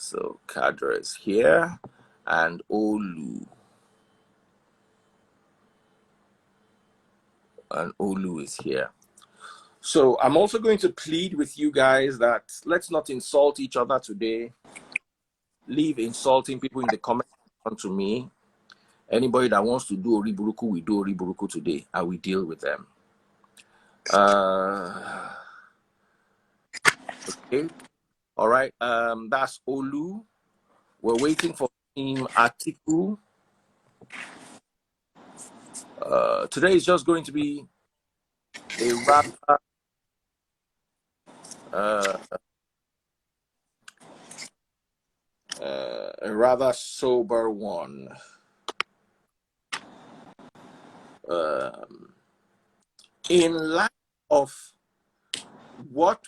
So Kadra is here, and Olu. And Olu is here. So I'm also going to plead with you guys that let's not insult each other today. Leave insulting people in the comments to me. Anybody that wants to do Oriburuku, we do Oriburuku today, and we deal with them. Okay. All right. That's Olu. We're waiting for Team Atiku. Today is just going to be a rather sober one. In light of what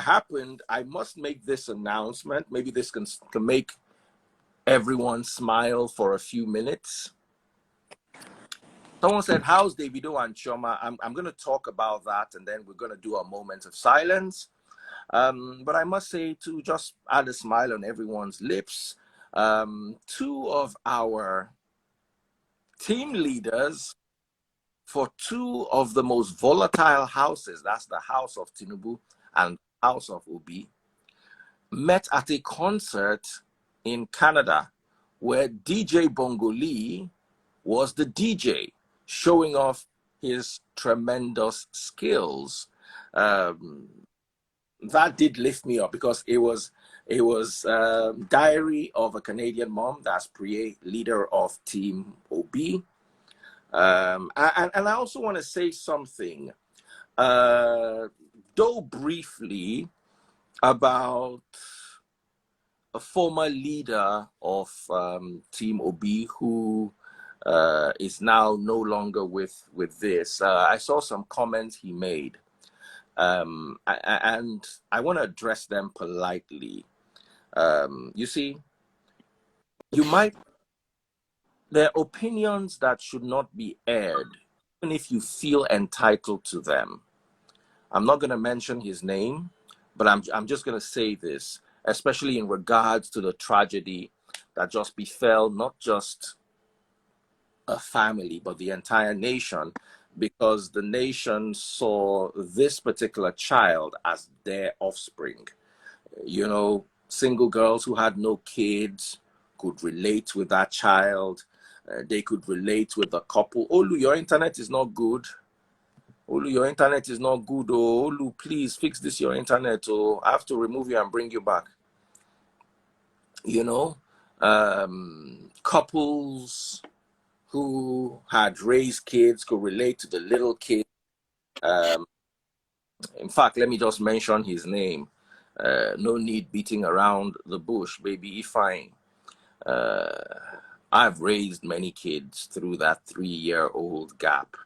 happened, I must make this announcement. Maybe this can make everyone smile for a few minutes. Someone said, how's Davido and Chioma? I'm going to talk about that, and then we're going to do a moment of silence. But I must say, to just add a smile on everyone's lips, two of our team leaders for two of the most volatile houses, that's the House of Tinubu and House of Obi, met at a concert in Canada where DJ Bongoli was the DJ, showing off his tremendous skills. That did lift me up because it was Diary of a Canadian Mom, that's Priye, leader of Team OB. And I also want to say something, though briefly, about a former leader of Team OB who is now no longer with this. I saw some comments he made, and I want to address them politely. You see, there are opinions that should not be aired, even if you feel entitled to them. I'm not going to mention his name, but I'm just going to say this, especially in regards to the tragedy that just befell not just a family, but the entire nation, because the nation saw this particular child as their offspring. You know, single girls who had no kids could relate with that child. They could relate with the couple. Olu, your internet is not good. Olu, your internet is not good. Oh, Olu, please fix this, your internet. Oh, I have to remove you and bring you back. You know, couples who had raised kids could relate to the little kid. In fact, let me just mention his name. No need beating around the bush, baby Ifeanyi. I've raised many kids through that 3-year-old gap,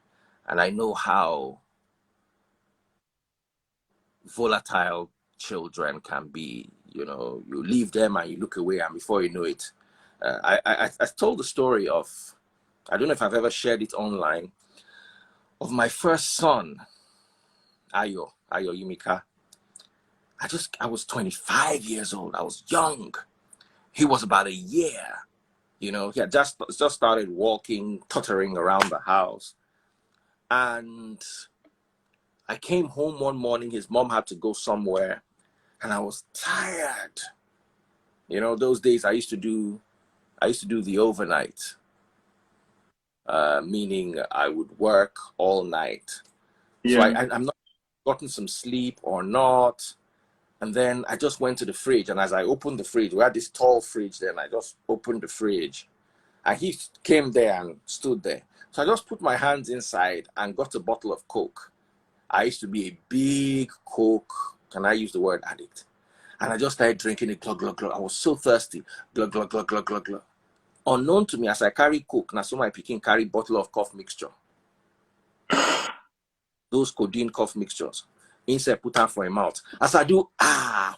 and I know how volatile children can be. You know, you leave them and you look away, and before you know it, I told the story of, I don't know if I've ever shared it online, of my first son, Ayo Yumika. I was 25 years old. I was young. He was about a year. You know, he had just started walking, tottering around the house. And I came home one morning. His mom had to go somewhere, and I was tired. You know, those days I used to do the overnight, meaning I would work all night. Yeah. So I'm not gotten some sleep or not. And then I just went to the fridge, and as I opened the fridge, we had this tall fridge there, and I just opened the fridge, and he came there and stood there. So I just put my hands inside and got a bottle of Coke. I used to be a big Coke, can I use the word addict? And I just started drinking it, glug, glug, glug. I was so thirsty, glug, glug, glug, glug, glug, glug. Unknown to me, as I carry Coke, now so my pikin carry bottle of cough mixture. Those codeine cough mixtures. Inside, put out for a mouth. As I do,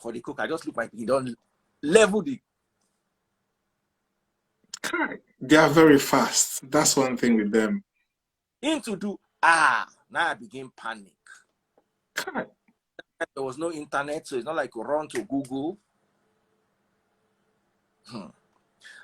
for the Coke, I just look like he don't level the. They are very fast. That's one thing with them. Into do, now I begin panic. There was no internet, so it's not like you run to Google.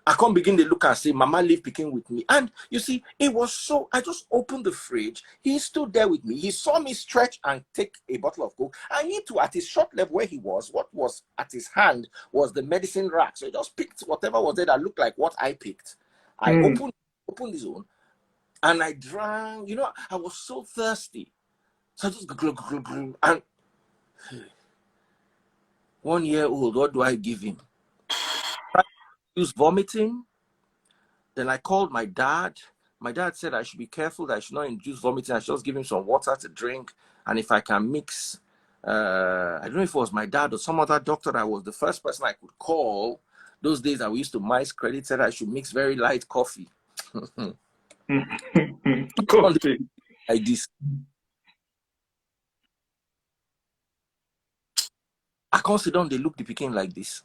I can't begin to look and say, Mama leave picking with me. And you see, it was so, I just opened the fridge. He stood there with me. He saw me stretch and take a bottle of Coke. And he too, at his short level where he was, what was at his hand was the medicine rack. So he just picked whatever was there that looked like what I picked. I opened his own and I drank. You know, I was so thirsty. So I just and 1 year old, what do I give him? He was vomiting. Then I called my dad. My dad said I should be careful, that I should not induce vomiting. I should just give him some water to drink. And if I can mix, I don't know if it was my dad or some other doctor that was the first person I could call. Those days that we used to mice credit, said I should mix very light coffee. Coffee. Like this. I can't sit down, they look the picking like this.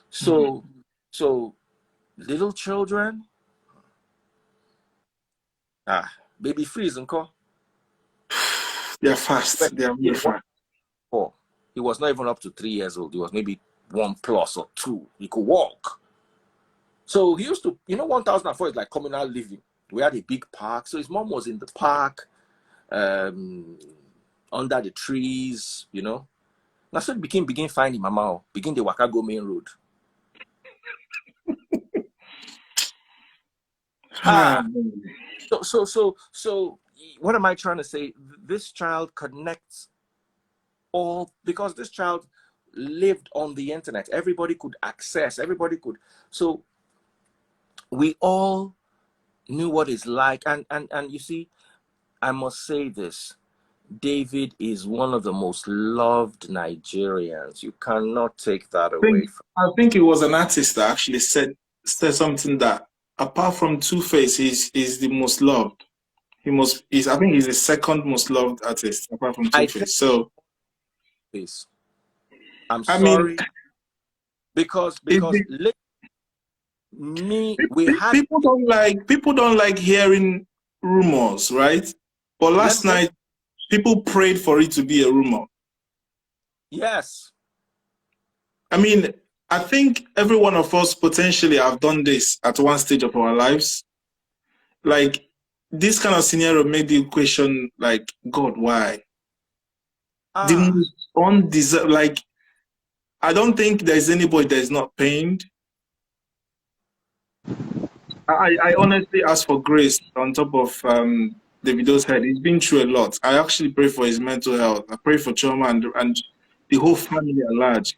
So little children, baby freeze and call. They're fast. They're really fast. He was not even up to 3 years old. He was maybe 1+ or 2. He could walk. So he used to, 1004 is like communal living. We had a big park. So his mom was in the park, under the trees, Now so begin finding Mama, begin the waka go main road. So what am I trying to say? This child connects all, because this child lived on the internet. Everybody could access, everybody could. So we all knew what it's like. And you see, I must say this. David is one of the most loved Nigerians. You cannot take that away from. I think it was an artist that actually said something that, apart from Two-Face, he's the most loved. I think he's the second most loved artist apart from Two-Face. So I'm sorry, because people don't like hearing rumors, right? But last night people prayed for it to be a rumor. Yes. I mean, I think every one of us potentially have done this at one stage of our lives. Like, this kind of scenario made you question, like, God, why? The most undeserved, like, I don't think there's anybody that is not pained. I honestly ask for grace on top of Davido's head. He's been through a lot. I actually pray for his mental health. I pray for Choma and the whole family at large.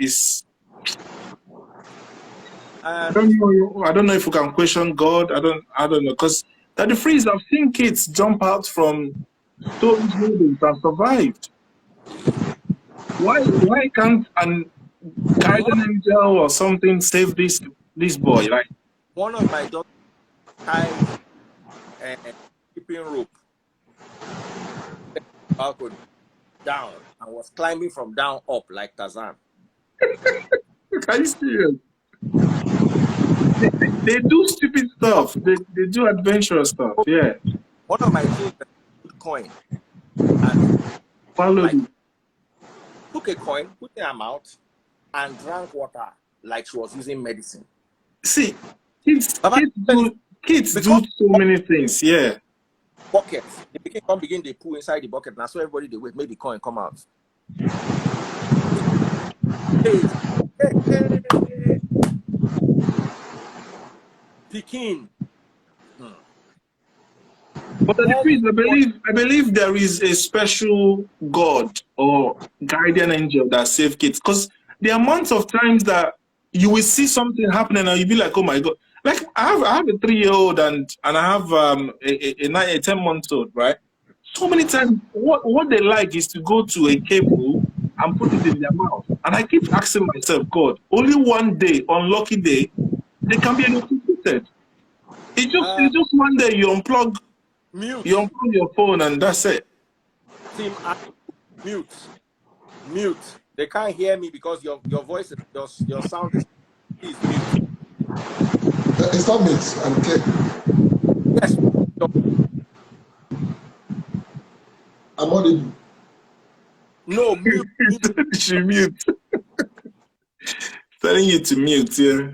I don't know if we can question God. I don't know, because that the freeze, I've seen kids jump out from those buildings and survived. Why can't an guardian angel or something save this boy? Like, one of my daughters tied a skipping rope balcony down and was climbing from down up like Tarzan. Are you serious? They do stupid stuff. They do adventurous stuff. Yeah. One of my children took coin and took a coin, put in her mouth, and drank water like she was using medicine. See, kids do so many things. Yeah. Buckets. They begin they pull inside the bucket. Now so everybody they wait, make the coin come out. Peking. But I believe there is a special God or guardian angel that saves kids. Because the amount of times that you will see something happening and you'll be like, oh my God. Like, I have a 3-year-old and I have a 10-month-old, right? So many times, what they like is to go to a cable and put it in their mouth. And I keep asking myself, God, only one day, unlucky day, they can be electrocuted. It's just one day you unplug your phone and that's it. Tim, mute. They can't hear me because your voice, your sound is mute. It's not mute. I'm clear. Yes. I'm audible. No, mute. She mute. Telling you to mute, yeah.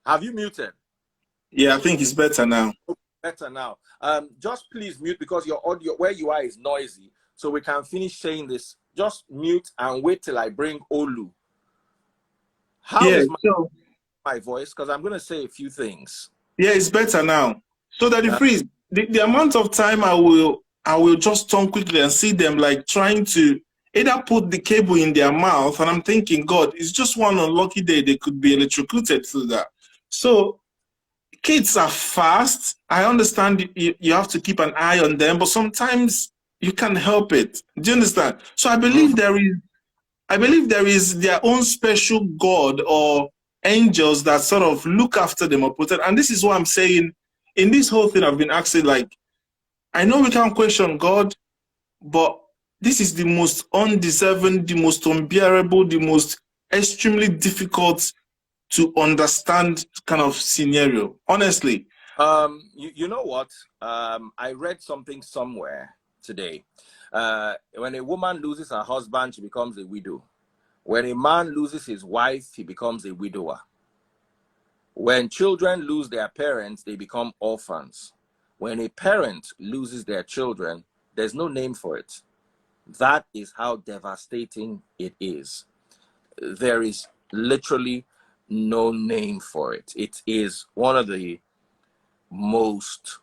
Have you muted? Yeah, I think it's better now. Better now. Just please mute because your audio where you are is noisy. So we can finish saying this. Just mute and wait till I bring Olu. How Yeah, is so my voice? Because I'm going to say a few things. yeah, it's better now. So that the freeze, the amount of time I will just turn quickly and see them like trying to either put the cable in their mouth, and I'm thinking, God, it's just one unlucky day they could be electrocuted through that. So kids are fast. I understand you have to keep an eye on them, but sometimes you can't help it. Do you understand? So I believe there is their own special God or angels that sort of look after them or protect. And this is what I'm saying. In this whole thing, I've been asking, like, I know we can't question God, but this is the most undeserving, the most unbearable, the most extremely difficult to understand kind of scenario. Honestly. You know what? I read something somewhere today. When a woman loses her husband, she becomes a widow. When a man loses his wife, he becomes a widower. When children lose their parents, they become orphans. When a parent loses their children, there's no name for it. That is how devastating it is. There is literally no name for it. It is one of the most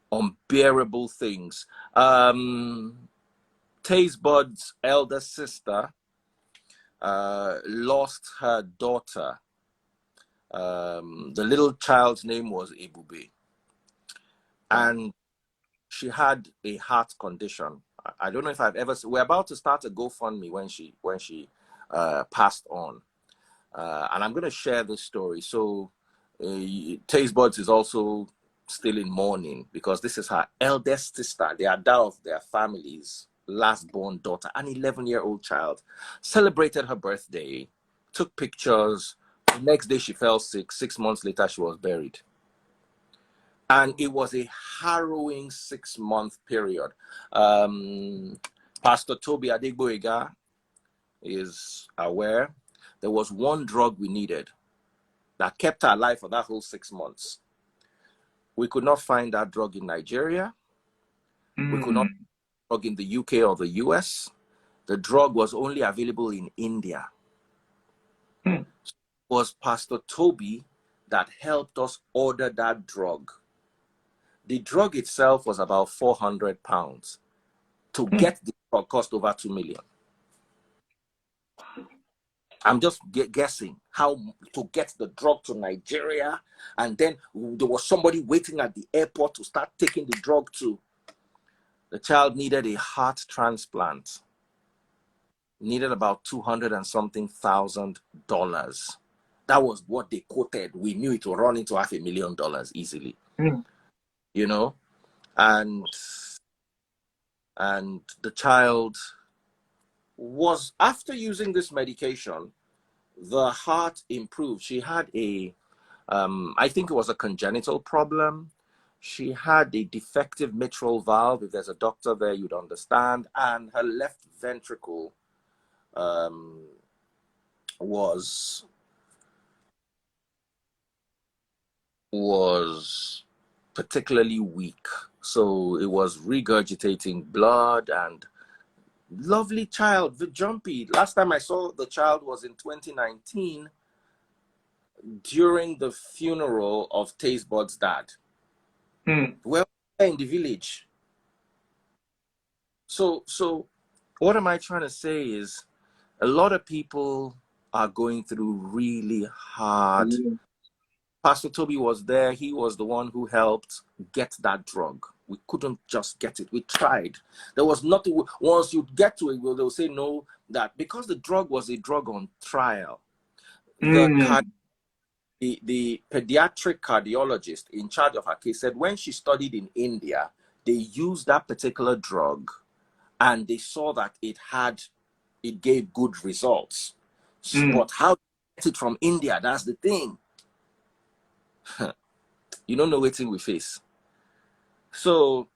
unbearable things. Taste Bud's elder sister lost her daughter. The little child's name was Ebube, and she had a heart condition. I don't know if I've ever. We're about to start a GoFundMe when she passed on, and I'm going to share this story. So, Taste Buds is also still in mourning because this is her eldest sister, the Ada of their family's last born daughter, an 11-year-old child. Celebrated her birthday, took pictures. The next day she fell sick. 6 months later, she was buried. And it was a harrowing 6-month period. Pastor Toby Adegboyega is aware there was one drug we needed that kept her alive for that whole 6 months. We could not find that drug in Nigeria. We could not find that drug in the UK or the US. The drug was only available in India. It was Pastor Toby that helped us order that drug. The drug itself was about £400. To get the drug cost over 2 million. I'm just guessing how to get the drug to Nigeria, and then there was somebody waiting at the airport to start taking the drug to. The child needed a heart transplant. Needed about $200 and something thousand. That was what they quoted. We knew it would run into $500,000 easily. You know, and the child was, after using this medication, the heart improved. She had a, I think it was a congenital problem. She had a defective mitral valve. If there's a doctor there, you'd understand. And her left ventricle was particularly weak. So it was regurgitating blood. And lovely child, the jumpy. Last time I saw the child was in 2019 during the funeral of Taste Bud's dad. Well, in the village. So what am I trying to say is a lot of people are going through really hard. Pastor Toby was there. He was the one who helped get that drug. We couldn't just get it. We tried. There was nothing. Once you get to it, they'll say no, that because the drug was a drug on trial. The pediatric cardiologist in charge of her case said when she studied in India, they used that particular drug and they saw that it gave good results. But how to get it from India? That's the thing. You don't know what thing we face. So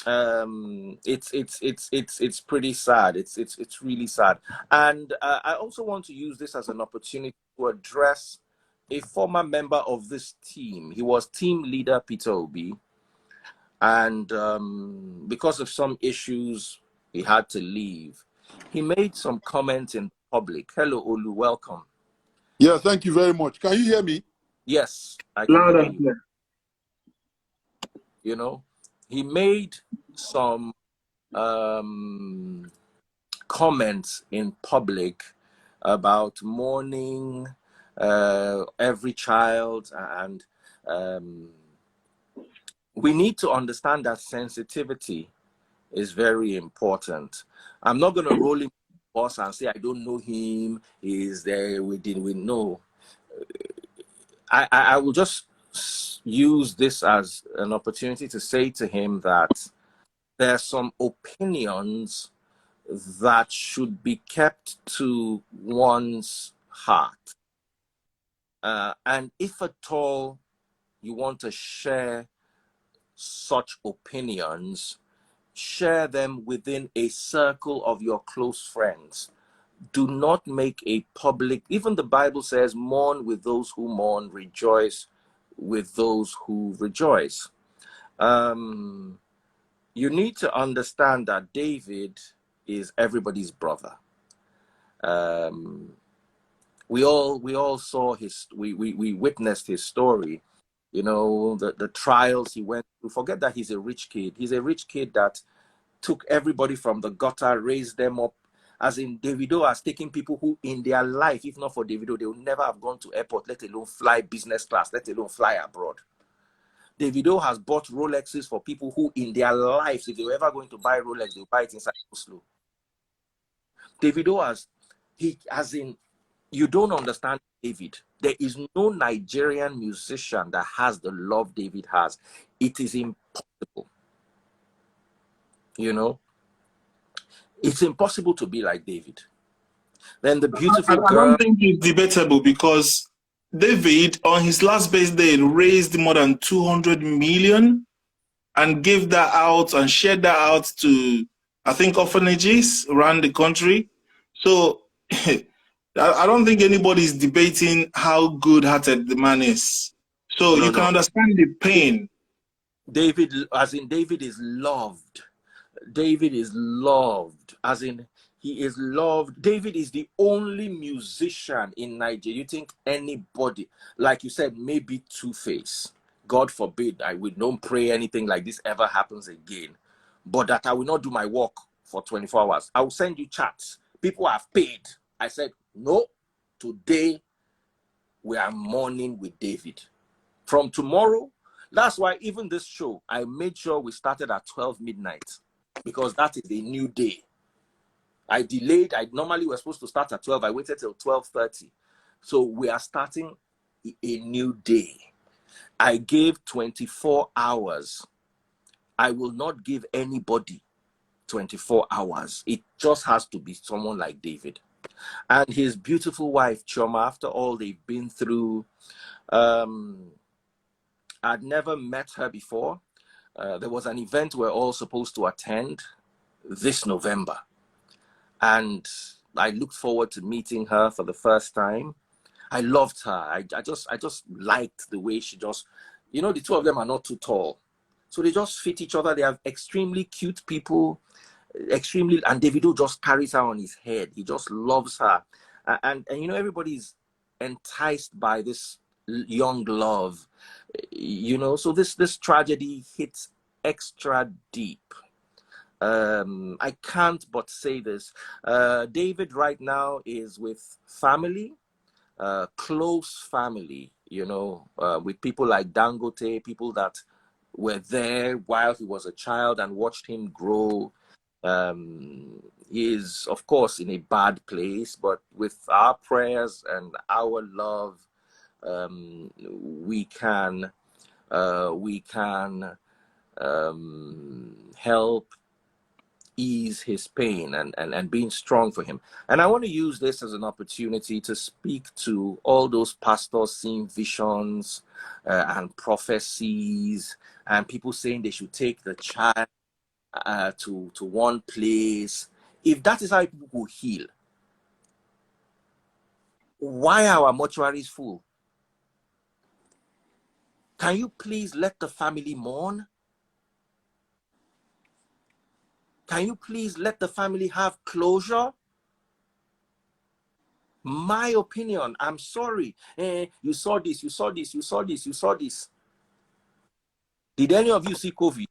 it's pretty sad. It's really sad. And I also want to use this as an opportunity to address a former member of this team. He was team leader Peter Obi, and because of some issues, he had to leave. He made some comments in public. Hello, Olu, welcome. Yeah, thank you very much. Can you hear me? Yes, I can Loud hear and you. clear. You know, he made some comments in public about mourning every child, and we need to understand that sensitivity is very important. I'm not going to roll him boss and say I don't know him. He's there. We know. I will just use this as an opportunity to say to him that there are some opinions that should be kept to one's heart. And if at all you want to share such opinions, share them within a circle of your close friends. Do not make a public, even the Bible says, mourn with those who mourn, rejoice with those who rejoice. You need to understand that David is everybody's brother. We all saw we witnessed his story, you know, the trials he went through. Forget that he's a rich kid. He's a rich kid that took everybody from the gutter, raised them up. As in, Davido has taken people who in their life, if not for Davido, they would never have gone to airport, let alone fly business class, let alone fly abroad. Davido has bought Rolexes for people who in their lives, if they were ever going to buy Rolex, they'll buy it inside Oslo. Davido you don't understand David. There is no Nigerian musician that has the love David has. It is impossible. You know, it's impossible to be like David. Then the beautiful I girl. don't think it's debatable because David, on his last birthday, raised more than 200 million and gave that out and shared that out to, I think, orphanages around the country. So I don't think anybody's debating how good-hearted the man is. So you can No. understand the pain. David, as in David is loved. David is loved, as in he is loved. David is the only musician in Nigeria. You think anybody, like you said, maybe Two-Face. God forbid, I will not pray anything like this ever happens again. But that I will not do my work for 24 hours. I will send you chats. People have paid. I said, no, today we are mourning with David. From tomorrow, that's why even this show, I made sure we started at 12 midnight. Because that is a new day. I delayed. I normally was supposed to start at 12. I waited till 12:30. So we are starting a new day. I gave 24 hours. I will not give anybody 24 hours. It just has to be someone like David. And his beautiful wife, Choma, after all they've been through, I'd never met her before. There was an event we're all supposed to attend this November. And I looked forward to meeting her for the first time. I loved her. I just liked the way she just, you know, the two of them are not too tall. So they just fit each other. They are extremely cute people, and Davido just carries her on his head. He just loves her. And you know, everybody's enticed by this young love, you know, so this tragedy hits extra deep. I can't but say this. David right now is with family, close family, you know, with people like Dangote, people that were there while he was a child and watched him grow. He is, of course, in a bad place, but with our prayers and our love, we can help ease his pain and being strong for him. And I want to use this as an opportunity to speak to all those pastors seeing visions and prophecies and people saying they should take the child to one place. If that is how people will heal, why are our mortuaries full? Can you please let the family mourn? Can you please let the family have closure? My opinion, I'm sorry. You saw this, you saw this, you saw this, you saw this. Did any of you see COVID?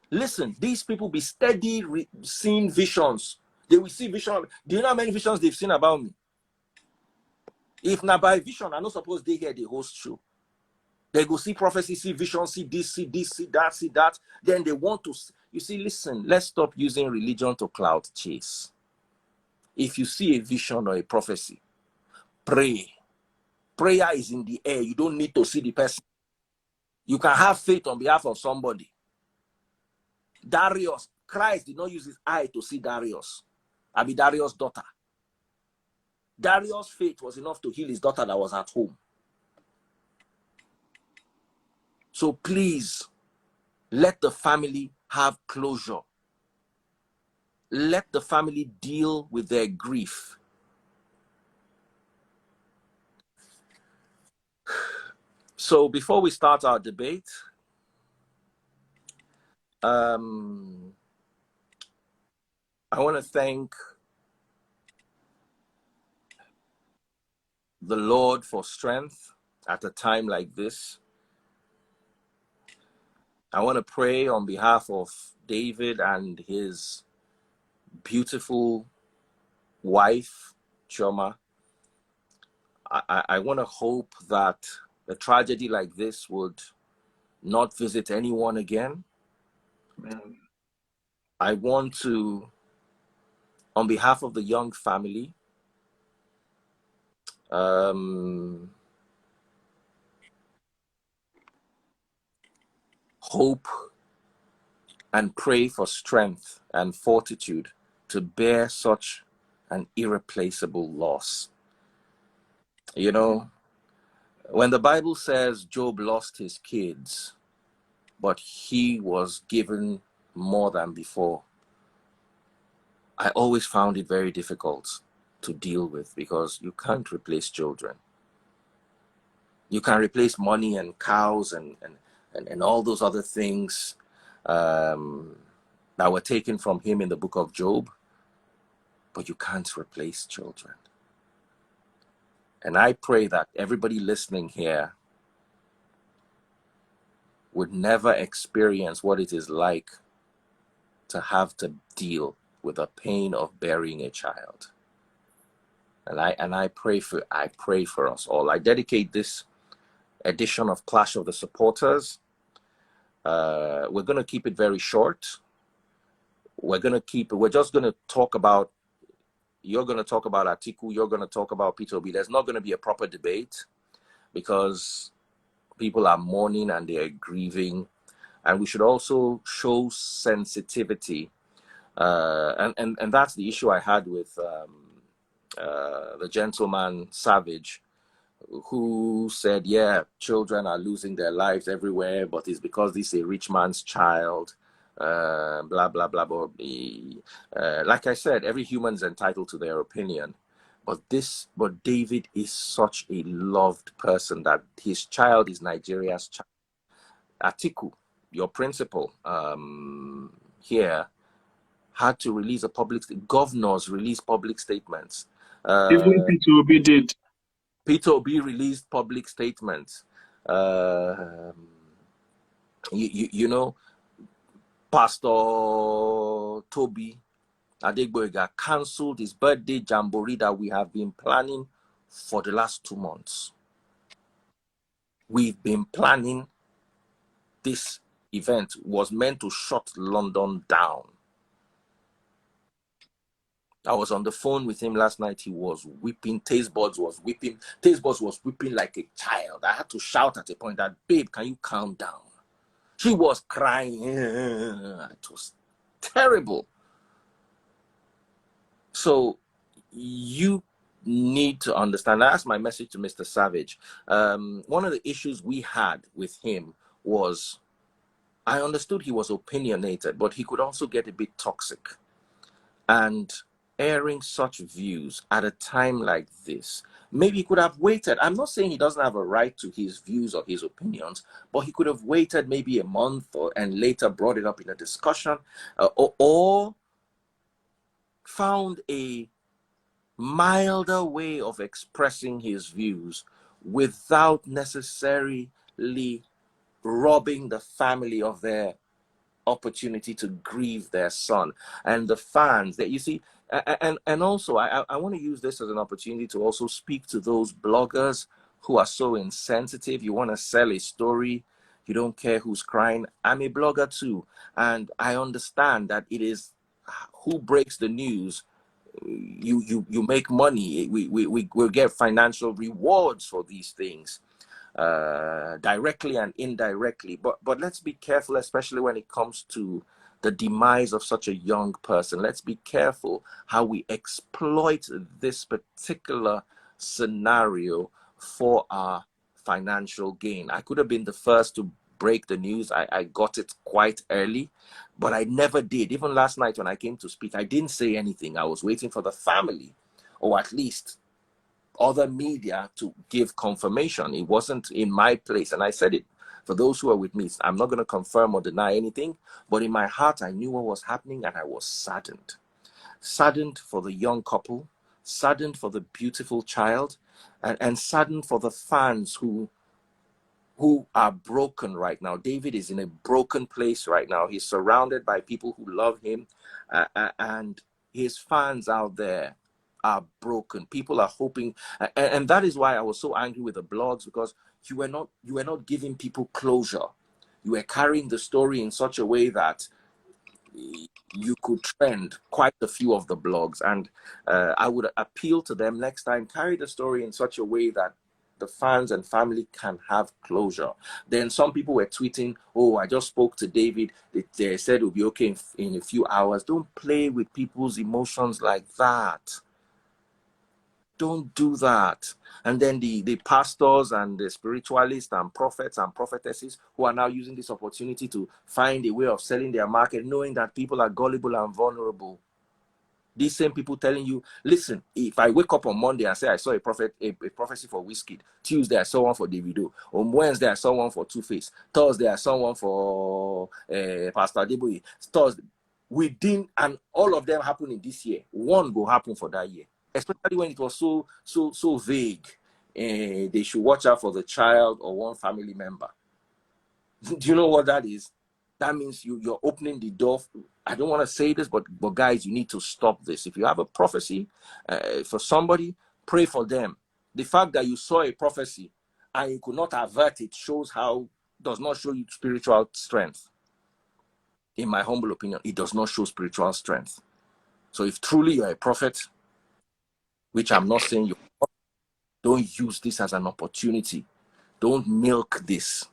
Listen, these people be steady seeing visions. They will see vision. Do you know how many visions they've seen about me? If not by vision, I not suppose they hear the host show. They go see prophecy, see vision, see this, see this, see that, see that. Then they want to, you see, listen, let's stop using religion to cloud chase. If you see a vision or a prophecy, pray. Prayer is in the air. You don't need to see the person. You can have faith on behalf of somebody. Darius, Christ did not use his eye to see Darius. I be Darius' daughter. Darius' faith was enough to heal his daughter that was at home. So please, let the family have closure. Let the family deal with their grief. So before we start our debate, I want to thank the Lord for strength at a time like this. I want to pray on behalf of David and his beautiful wife, Choma. I want to hope that a tragedy like this would not visit anyone again. Amen. I want to, on behalf of the young family, hope and pray for strength and fortitude to bear such an irreplaceable loss. You know, when the Bible says Job lost his kids, but he was given more than before, I always found it very difficult to deal with, because you can't replace children. You can replace money and cows and all those other things that were taken from him in the book of Job, but you can't replace children. And I pray that everybody listening here would never experience what it is like to have to deal with the pain of burying a child. And I pray for us all. I dedicate this edition of Clash of the Supporters. We're going to keep it very short. We're just going to talk about, you're going to talk about Atiku, you're going to talk about Peter Obi. There's not going to be a proper debate, because people are mourning and they're grieving, and we should also show sensitivity. And that's the issue I had with the gentleman Savage, who said, yeah, children are losing their lives everywhere, but it's because this is a rich man's child, blah, blah, blah, blah. Like I said, every human is entitled to their opinion. But David is such a loved person that his child is Nigeria's child. Atiku, your principal here, had to release governors release public statements. Even Peter Obi did. Peter Obi released public statements. You know, Pastor Toby Adegboyega cancelled his birthday jamboree that we have been planning for the last 2 months. We've been planning this event. Was meant to shut London down. I was on the phone with him last night. He was weeping. Taste Buds was weeping. Taste Buds was weeping like a child. I had to shout at a point that, babe, can you calm down? She was crying. It was terrible. So you need to understand. That's my message to Mr. Savage. One of the issues we had with him was I understood he was opinionated, but he could also get a bit toxic. And airing such views at a time like this, maybe he could have waited. I'm not saying he doesn't have a right to his views or his opinions, but he could have waited maybe a month and later brought it up in a discussion, or found a milder way of expressing his views without necessarily robbing the family of their opportunity to grieve their son. And the fans that you see, and also I want to use this as an opportunity to also speak to those bloggers who are so insensitive. You want to sell a story, you don't care who's crying. I'm a blogger too, and I understand that it is who breaks the news. You make money. We get financial rewards for these things, directly and indirectly. But let's be careful, especially when it comes to the demise of such a young person. Let's be careful how we exploit this particular scenario for our financial gain. I could have been the first to break the news. I got it quite early, but I never did. Even last night when I came to speak, I didn't say anything. I was waiting for the family, or at least other media, to give confirmation. It wasn't in my place. And I said it for those who are with me. I'm not going to confirm or deny anything, but in my heart, I knew what was happening, and I was saddened. Saddened for the young couple, saddened for the beautiful child, and saddened for the fans who are broken right now. David is in a broken place right now. He's surrounded by people who love him, and his fans out there are broken. People are hoping, and that is why I was so angry with the blogs, because you were not giving people closure. You were carrying the story in such a way that you could trend quite a few of the blogs, and I would appeal to them next time, carry the story in such a way that the fans and family can have closure. Then some people were tweeting, oh, I just spoke to David. They said it'll be okay in a few hours. Don't play with people's emotions like that. Don't do that. And then the pastors and the spiritualists and prophets and prophetesses who are now using this opportunity to find a way of selling their market, knowing that people are gullible and vulnerable. These same people telling you, listen, if I wake up on Monday and say I saw a prophecy for Wizkid, Tuesday I saw one for Davido, on Wednesday I saw one for Two-Face, Thursday I saw one for Pastor Adeboye, Thursday, within, and all of them happen in this year. One will happen for that year, especially when it was so vague. They should watch out for the child or one family member. Do you know what that is? That means you're opening the door. I don't want to say this, but guys, you need to stop this. If you have a prophecy for somebody, pray for them. The fact that you saw a prophecy and you could not avert it does not show you spiritual strength. In my humble opinion, it does not show spiritual strength. So if truly you're a prophet, which I'm not saying you, don't use this as an opportunity. Don't milk this.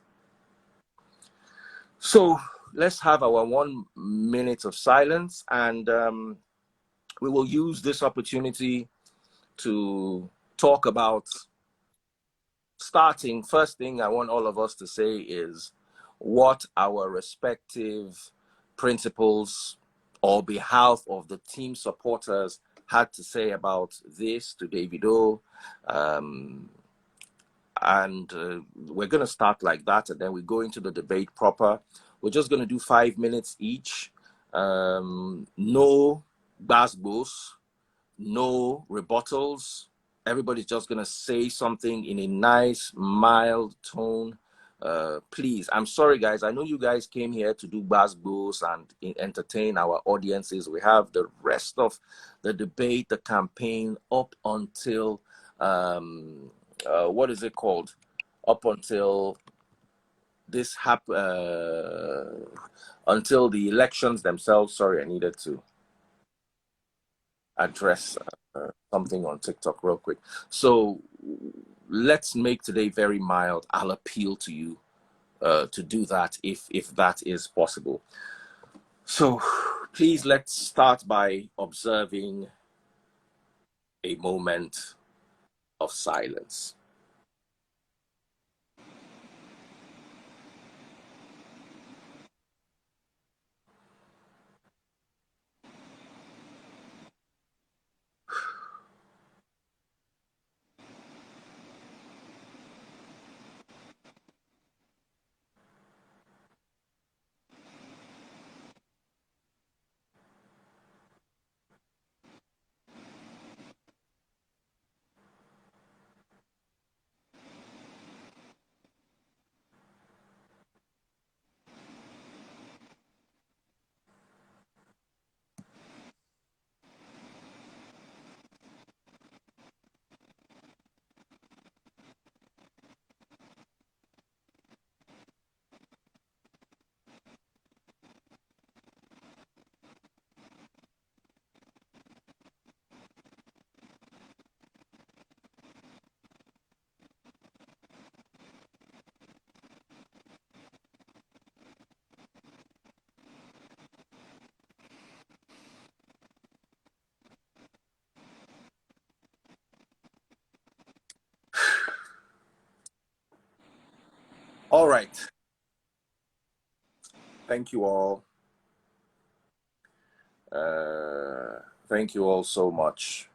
So let's have our 1 minute of silence, and we will use this opportunity to talk about starting. First thing I want all of us to say is what our respective principals or behalf of the team supporters had to say about this to Davido. And we're going to start like that, and then we go into the debate proper. We're just going to do 5 minutes each. No basbos, no rebuttals. Everybody's just going to say something in a nice, mild tone. Please, I'm sorry, guys. I know you guys came here to do basbos and entertain our audiences. We have the rest of the debate, the campaign, up until... what is it called? Up until this until the elections themselves. Sorry, I needed to address something on TikTok real quick. So let's make today very mild. I'll appeal to you to do that if that is possible. So please, let's start by observing a moment of silence. All right. Thank you all. Thank you all so much.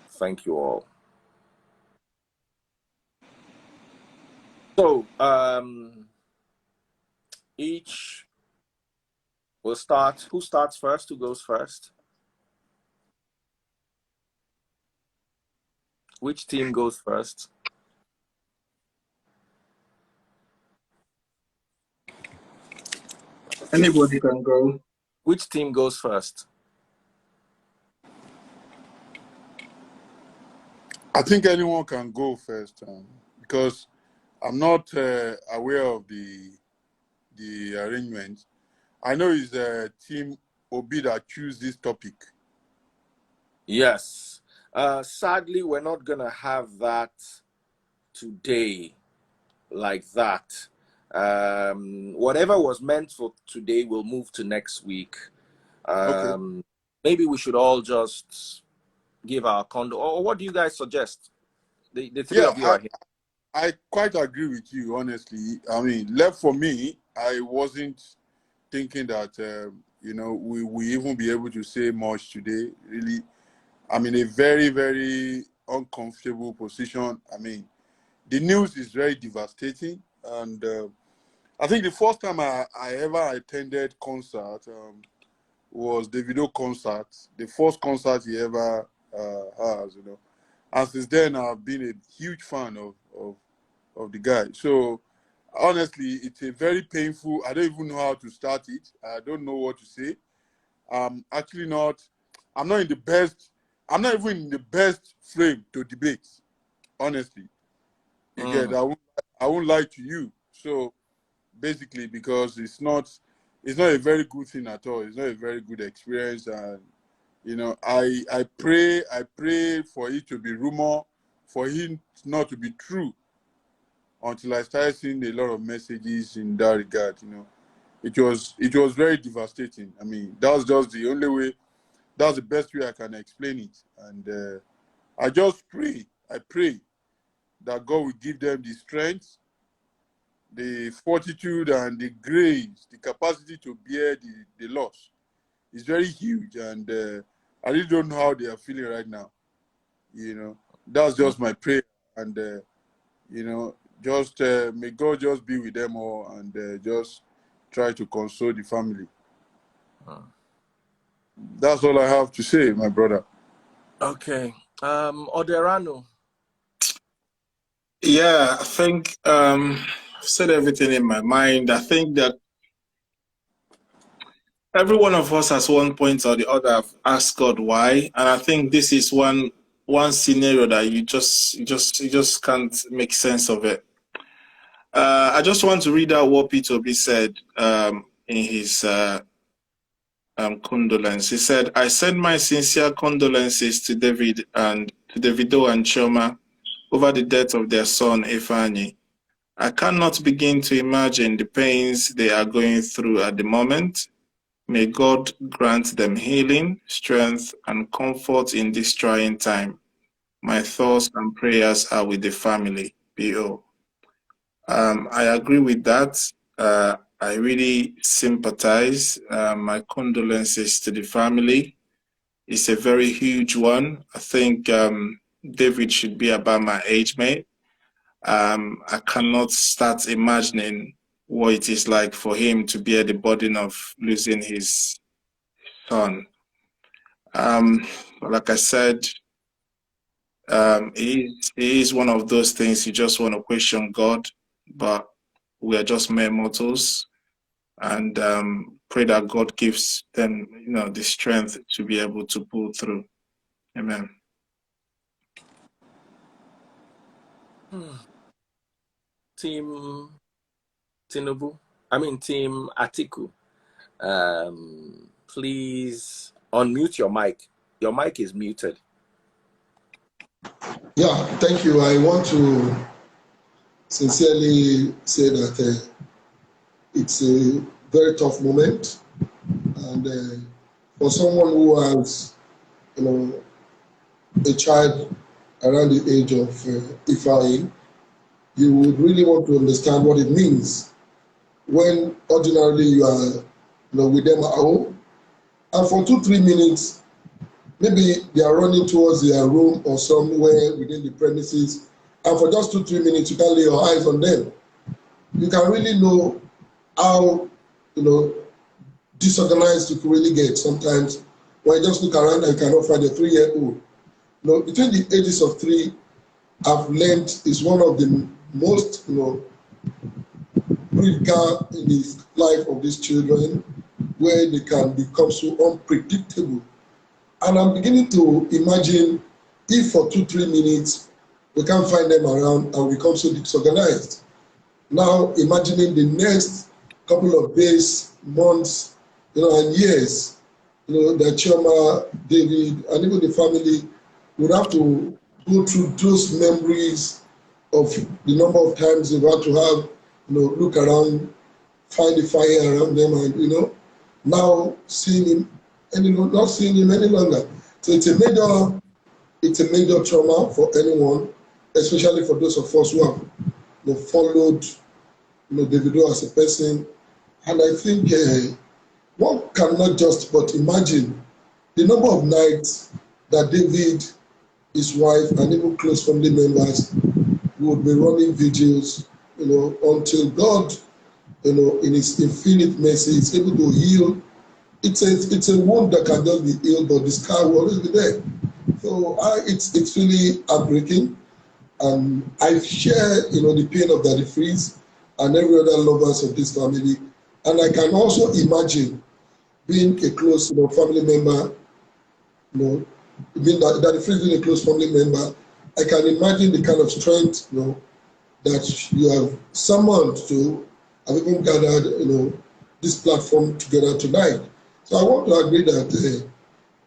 Thank you all. So, each will start. Who starts first? Who goes first? Which team goes first? Anybody can go. Which team goes first? I think anyone can go first because I'm not aware of the arrangement. I know it's Team Obi that choose this topic. Yes. Sadly, we're not going to have that today like that. Whatever was meant for today will move to next week. Okay. Maybe we should all just give our or what do you guys suggest? The three of you are here. I quite agree with you, honestly. I mean, left for me, I wasn't thinking that, we even be able to say much today. Really, I'm in a very, very uncomfortable position. I mean, the news is very devastating. And I think the first time I ever attended concert was Davido concert, the first concert he ever has, And since then, I've been a huge fan of the guy. So honestly, it's a very painful. I don't even know how to start it. I don't know what to say. Actually not. I'm not in the best. I'm not even in the best frame to debate. Honestly, again, I won't lie to you. So basically, because it's not a very good thing at all. It's not a very good experience, and I pray for it to be rumor, for it not to be true, until I started seeing a lot of messages in that regard. It was very devastating. I mean, that was just the only way. That's the best way I can explain it. And I just pray. I pray that God will give them the strength, the fortitude, and the grace, the capacity to bear the loss. It's very huge, and I really don't know how they are feeling right now. That's just my prayer, and just may God just be with them all, and just try to console the family. That's all I have to say, my brother. Okay. Oderano. Yeah, I think I've said everything in my mind. I think that every one of us at one point or the other have asked God why, and I think this is one scenario that you just can't make sense of it. I just want to read out what Peter Obi said in his condolence. He said, "I send my sincere condolences to Davido and Chioma over the death of their son Ifeanyi. I cannot begin to imagine the pains they are going through at the moment. May God grant them healing, strength, and comfort in this trying time. My thoughts and prayers are with the family. B.O." I agree with that. I really sympathize. My condolences to the family. It's a very huge one. I think David should be about my age, mate. I cannot start imagining what it is like for him to bear the burden of losing his son. Like I said, it is one of those things you just want to question God, but we are just mere mortals, and pray that God gives them, the strength to be able to pull through. Amen. Team Tinubu. Team Atiku. Please unmute your mic. Your mic is muted. Yeah, thank you. I want to sincerely say that it's a very tough moment, and for someone who has, a child around the age of Ifeanyi, you would really want to understand what it means when ordinarily you are with them at home, and for 2-3 minutes, maybe they are running towards their room or somewhere within the premises, and for just 2-3 minutes, you can lay your eyes on them. You can really know how disorganized you can really get sometimes when you just look around and you cannot find a 3-year-old. Between the ages of 3, I've learned is one of the most critical in the life of these children, where they can become so unpredictable. And I'm beginning to imagine if for 2-3 minutes we can't find them around and become so disorganized. Now imagining the next couple of days, months, and years, that Chioma, David, and even the family would have to go through those memories of the number of times they've had to have, look around, find the fire around them, and now seeing him, not seeing him any longer. So it's a major trauma for anyone, especially for those of us who have followed Davido as a person. And I think one cannot just but imagine the number of nights that David, his wife, and even close family members would be running vigils, until God, in His infinite mercy, is able to heal. It's a wound that can just be healed, but the scar will always be there. So it's really heartbreaking, and I share, the pain of Daddy Freeze and every other lovers of this family, and I can also imagine being a close, family member, being Daddy Freeze being a close family member. I can imagine the kind of strength, that you have summoned to have even gathered, this platform together tonight. So I want to agree that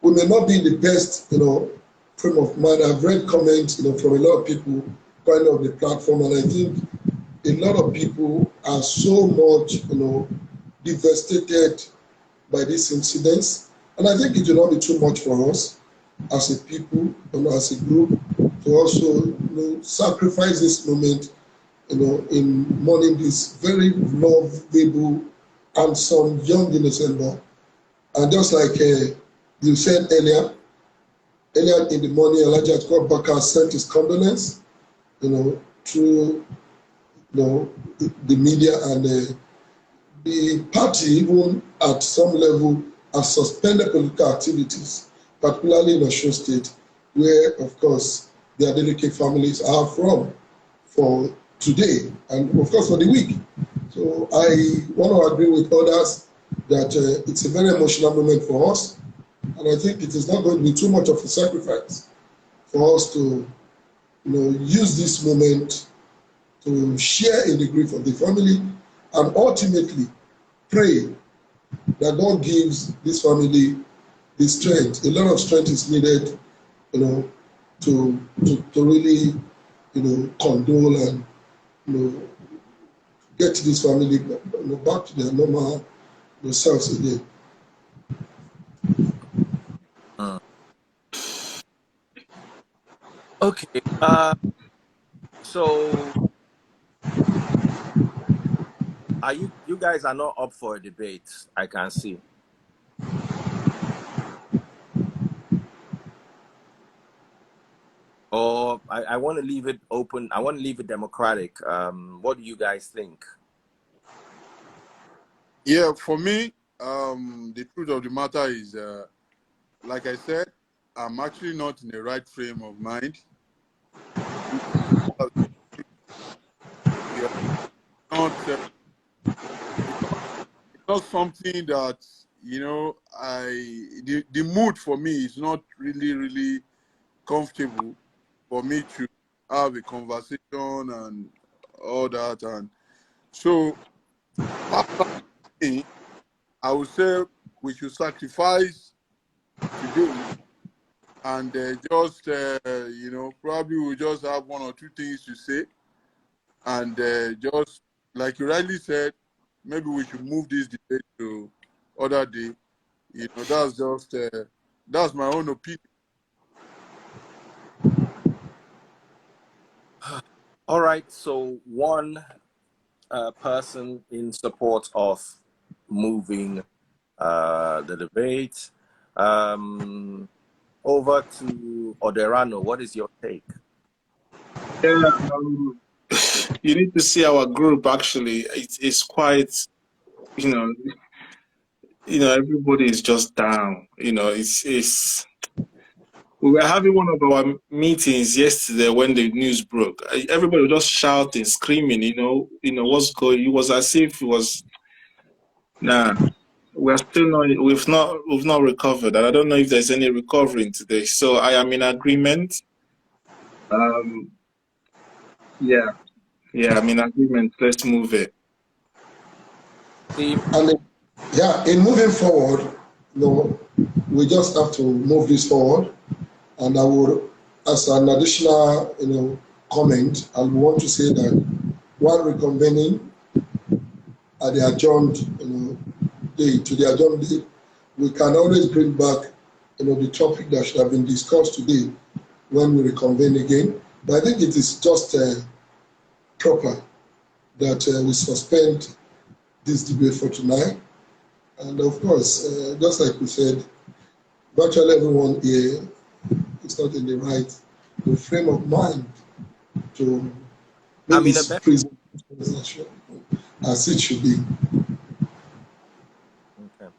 we may not be in the best, frame of mind. I've read comments, from a lot of people kind of the platform, and I think a lot of people are so much, devastated by these incidents. And I think it will not be too much for us as a people, as a group, to also, sacrifice this moment, in mourning this very lovable, handsome, young, innocent boy. And just like you said earlier in the morning, Elijah Bakar sent his condolence, through, the media, and the party, even at some level, has suspended political activities, particularly in Osun State, where, of course, the Adeleke families are from for today and, of course, for the week. So I want to agree with others that it's a very emotional moment for us, and I think it is not going to be too much of a sacrifice for us to, use this moment to share in the grief of the family, and ultimately pray that God gives this family the strength. A lot of strength is needed, to really, condole and, get this family, back to their normal selves again. Mm. Okay. So are you guys are not up for a debate, I can see. Or I want to leave it open. I want to leave it democratic. What do you guys think? Yeah, for me, the truth of the matter is, like I said, I'm actually not in the right frame of mind. We are not, it's not something that, the mood for me is not really comfortable for me to have a conversation and all that. And so, personally, I would say we should sacrifice today, and just, probably we'll just have one or two things to say, and just like you rightly said, maybe we should move this debate to other day. That's just that's my own opinion. All right. So one person in support of moving the debate. Over to Oderano. What is your take? Yeah, you need to see our group. Actually, it's quite, you know, everybody is just down. It's. We were having one of our meetings yesterday when the news broke. Everybody was just shouting, screaming. What's going. It was as if it was. Nah, we're still not. We've not recovered, and I don't know if there's any recovering today. So I am in agreement. Um, yeah, I'm in agreement. Let's move it. Team. And yeah, in moving forward, we just have to move this forward. And I would, as an additional, comment, I want to say that while reconvening at the adjourned, date, we can always bring back, the topic that should have been discussed today when we reconvene again. But I think it is just proper that we suspend this debate for tonight. And of course, just like we said, virtually everyone here is not in the right frame of mind to make this presentation as it should be. Okay.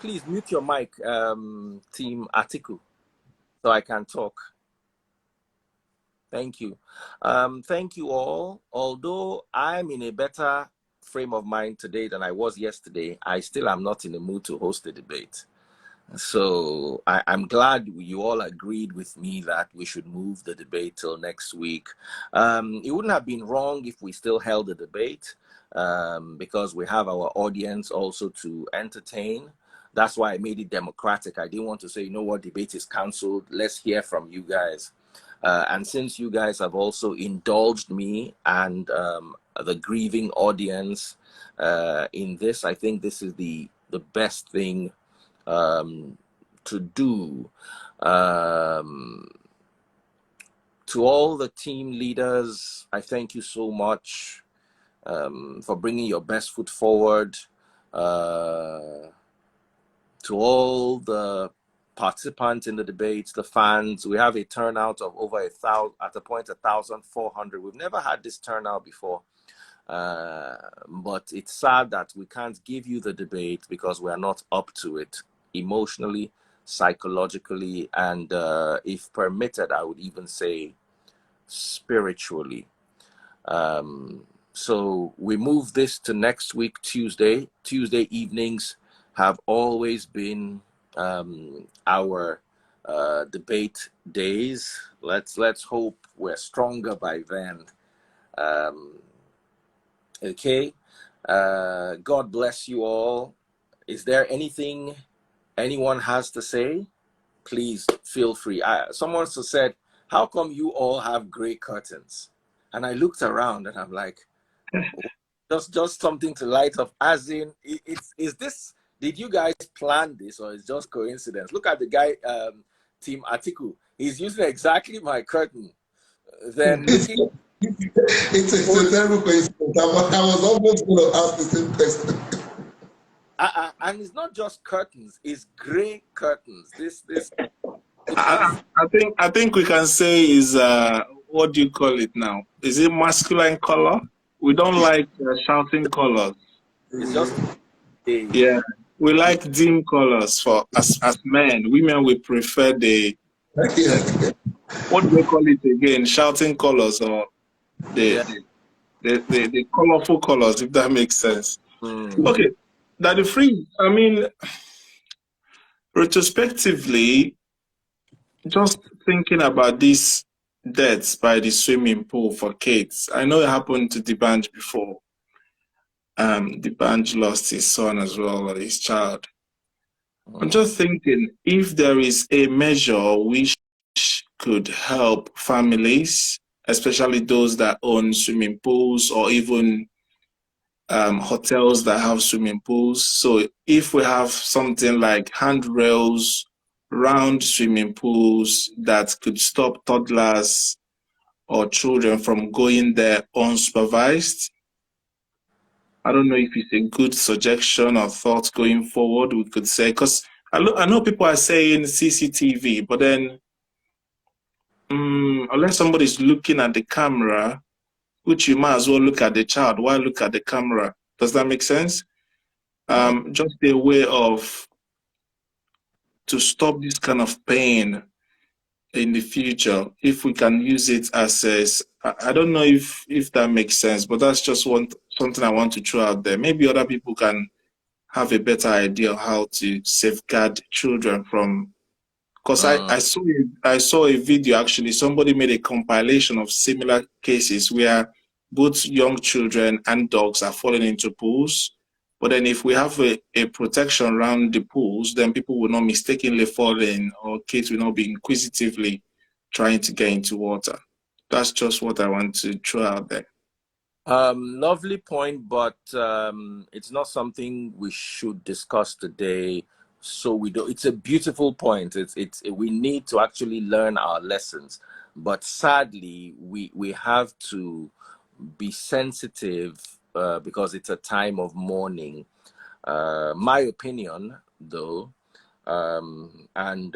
Please mute your mic, Team Atiku, so I can talk. Thank you. Thank you all. Although I'm in a better frame of mind today than I was yesterday, I still am not in the mood to host the debate. So I'm glad you all agreed with me that we should move the debate till next week. It wouldn't have been wrong if we still held the debate because we have our audience also to entertain. That's why I made it democratic. I didn't want to say, you know what, debate is canceled. Let's hear from you guys. And since you guys have also indulged me and the grieving audience in this, I think this is the best thing to do. To all the team leaders, I thank you so much for bringing your best foot forward. To all the participants in the debates, the fans, we have a turnout of over 1,000, at a point 1,400. We've never had this turnout before. But it's sad that we can't give you the debate because we are not up to it emotionally, psychologically, and if permitted, I would even say spiritually. So we move this to next week, Tuesday. Tuesday evenings have always been our debate days. Let's hope we're stronger by then. Okay. God bless you all. Is there anything anyone has to say? Please feel free. Someone said, how come you all have gray curtains? And I looked around and I'm like, just something to light up. As in, is this, did you guys plan this or is just coincidence? Look at the guy, Team Atiku. He's using exactly my curtain. Then looking. It's a terrible coincidence. I was almost going to ask the same question. And it's not just curtains; it's gray curtains. I think we can say is what do you call it now? Is it masculine color? We don't like shouting colors. It's just yeah. We like dim colors for as men. Women we prefer the what do they call it again? Shouting colors or the colorful colors, if that makes sense. Okay. That the free, I mean, retrospectively, just thinking about these deaths by the swimming pool for kids. I know it happened to Dibanj before. Dibanj lost his son as well, or his child. I'm just thinking if there is a measure which could help families, especially those that own swimming pools or even hotels that have swimming pools. So if we have something like handrails round swimming pools that could stop toddlers or children from going there unsupervised. I don't know if it's a good suggestion or thought going forward, we could say, because I know people are saying CCTV, but then unless somebody's looking at the camera, which you might as well look at the child, why look at the camera? Does that make sense? Just a way of to stop this kind of pain in the future, if we can use it as I don't know if that makes sense, but that's just something I want to throw out there. Maybe other people can have a better idea of how to safeguard children from. Because I saw a video, actually. Somebody made a compilation of similar cases where both young children and dogs are falling into pools. But then if we have a protection around the pools, then people will not mistakenly fall in, or kids will not be inquisitively trying to get into water. That's just what I want to throw out there. Lovely point, but it's not something we should discuss today. So we do. It's a beautiful point. We need to actually learn our lessons, but sadly, we have to be sensitive because it's a time of mourning. My opinion, though, and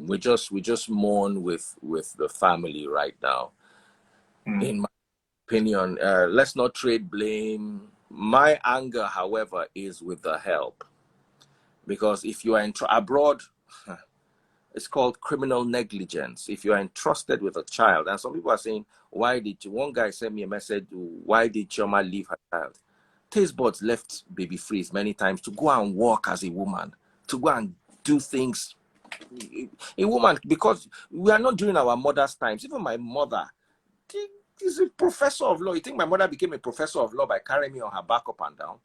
we just mourn with the family right now. In my opinion, let's not trade blame. My anger, however, is with the help, because if you are abroad, it's called criminal negligence. If you are entrusted with a child, and some people are saying, why did you? One guy sent me a message, why did Chioma leave her child? Taste buds left baby freeze many times to go and work as a woman, to go and do things. A woman, because we are not during our mother's times. Even my mother, she's a professor of law. You think my mother became a professor of law by carrying me on her back up and down?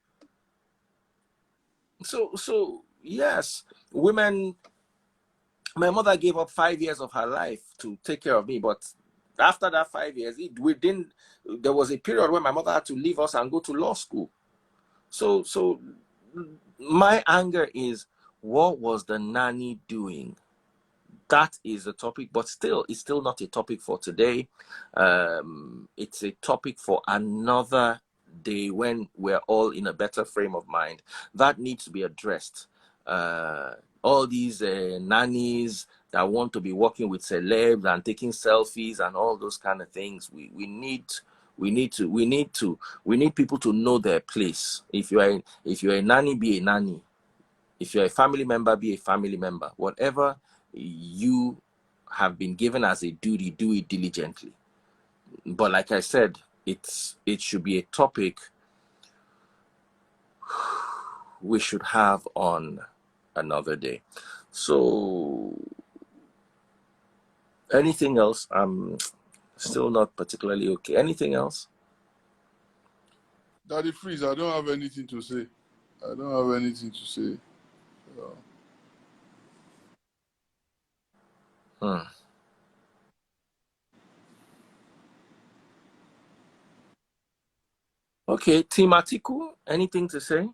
So yes, women. My mother gave up 5 years of her life to take care of me, but after that 5 years, there was a period where my mother had to leave us and go to law school. So my anger is, what was the nanny doing? That is a topic, but it's still not a topic for today. It's a topic for another day when we're all in a better frame of mind. That needs to be addressed. All these nannies that want to be working with celebs and taking selfies and all those kind of things, we need people to know their place. If you're a nanny, be a nanny. If you're a family member, be a family member. Whatever you have been given as a duty, do it diligently. But like I said, it should be a topic we should have on another day. So anything else? I'm still not particularly okay. Anything else? Daddy Freeze, I don't have anything to say. I don't have anything to say. Okay, Team Atiku, anything to say?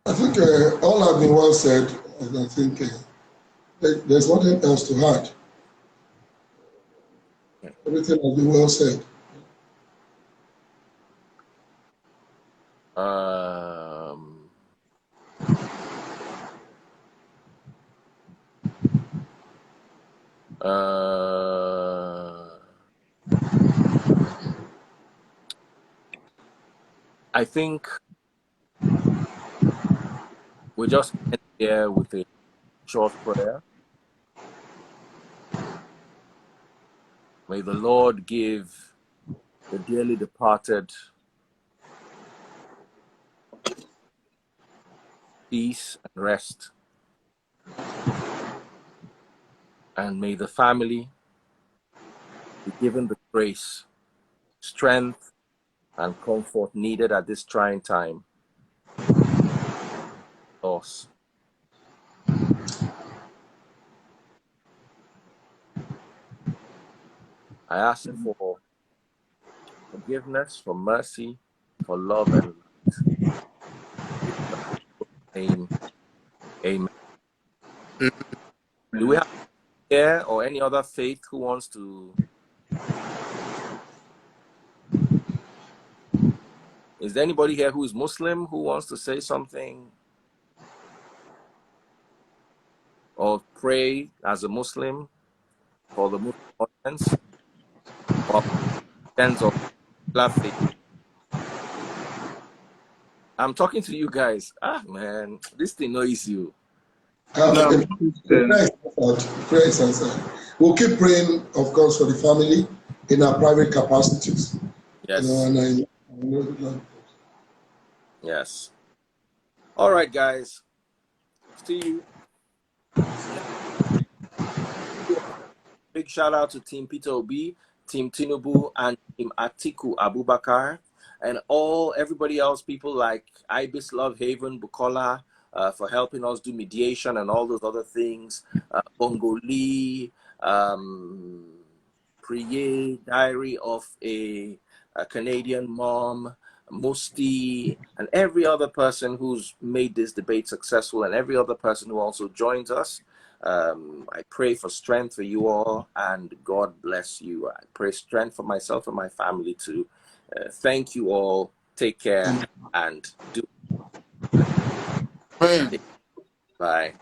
I think all have been well said, and I think there's nothing else to add. Everything has been well said. I think we just end here with a short prayer. May the Lord give the dearly departed peace and rest. And may the family be given the grace, strength, and comfort needed at this trying time. Loss. I ask for forgiveness, for mercy, for love and light. Amen. Do we have here or any other faith who wants to? Is there anybody here who is Muslim who wants to say something? Or pray as a Muslim for the Muslim audience? Or sense of faith? I'm talking to you guys. Ah, man, this thing annoys you. No, Prayer is answered. We'll keep praying, of course, for the family in our private capacities. Yes. You know, and I know Yes. All right, guys. See you. Big shout out to Team Peter Obi, Team Tinubu, and Team Atiku Abubakar, and everybody else, people like Ibis Love Haven, Bukola, for helping us do mediation and all those other things. Bongo Lee, Priye, Diary of a Canadian Mom, Musti, and every other person who's made this debate successful, and every other person who also joins us. I pray for strength for you all, and God bless you. I pray strength for myself and my family too. Thank you all. Take care and do. Man. Bye.